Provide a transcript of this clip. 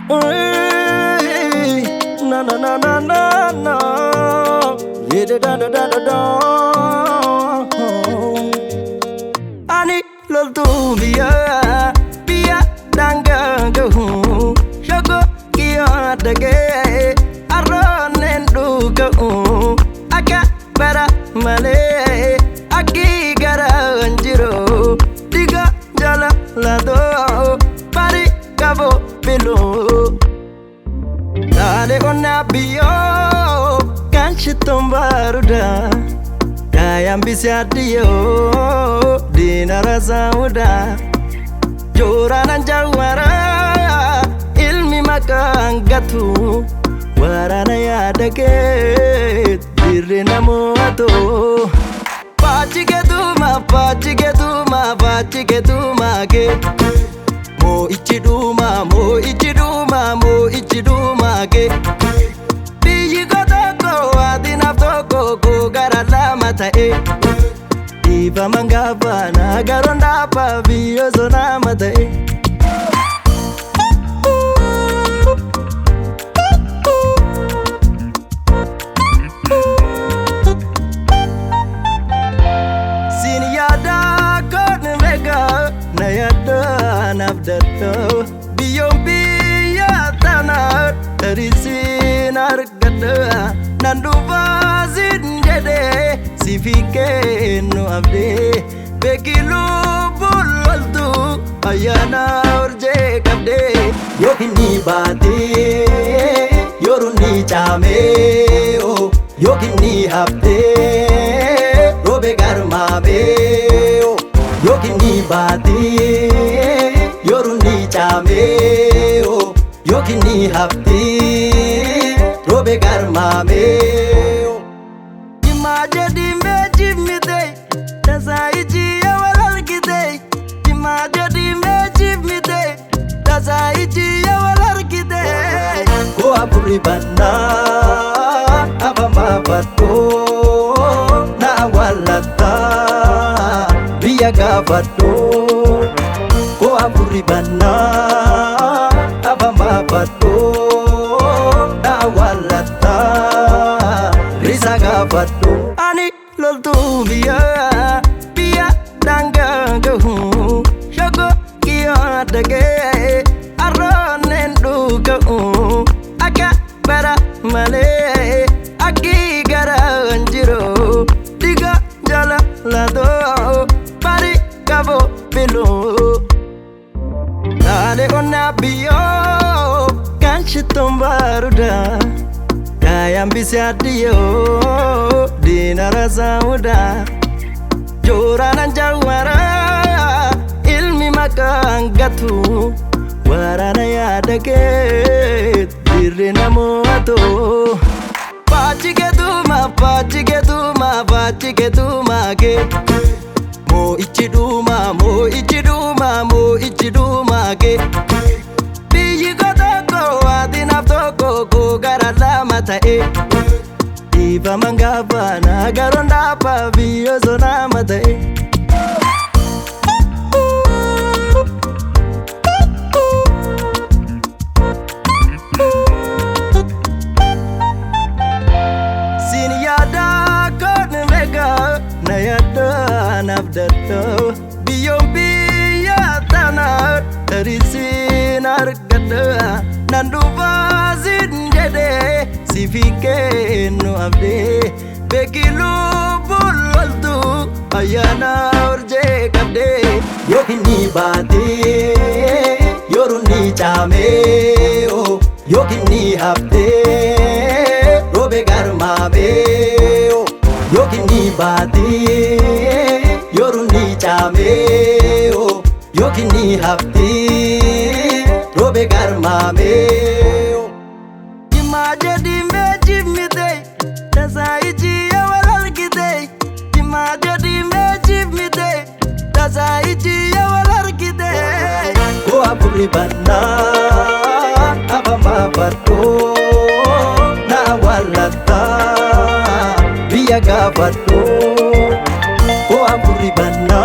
Na na na na na na. Da da da da da. Ani loltuu biya danga gahu. Shago kiya dage arronen duga aka bara male aki gara anjiro diga jala lado pari kabo bilo dale onna biyo kanchitom baruda kayam bisadiyo dinara sauda joranan jawara ilmi makangatu warana ya dake dirina moto pachiketuma ke mo ichiduma ke biyi kotoko adina toko ko garala mata iba mangaba na garonda pa biyo zona mata nabdato biyom biya tanah terisin argada nandu vazin jade sifike no abde bekilu bultu ayana urje kabde yokini bate yoruni chame o yokini hafte robe garma be o yokini bate yoruni chame o yokini hafti robe garma me o imaje dimbe jimite tasaiji yawalar kite imaje dimbe jimite tasaiji yawalar kite ko apuri banna abama patto na walata biya gafatto ko apuri banna abama patto na walata risa gafatto ani loltuu biya danga gahu shago kiya dage arronen duga aka bara male aki gara anjiro diga jala lado pari kabo bilo dale onna biyo kanchitom baruda kayam bisadiyo dinara sauda joranan jawara ilmi makangatu warana ya dake dirina moto pachiketuma ke mo ichiduma ke biyi kotoko adina toko ko garala mata iba mangaba na garonda pa biyo zona mata siniyada kon mega na yada nabdato biyom biya tanah terisin argada nandu vazin jade sifike no abde bekilu bultu ayana urje kabde yokini bate yoruni chame o yokini hafte robe garma be o yokini bate yoruni chame o yokini hafte robe garma be o imaje dimbe jimite tasaiji yawalar kite imaje dimbe jimite tasaiji yawalar kite ko apuri banna abama patto na walata biya gafatto ko apuri banna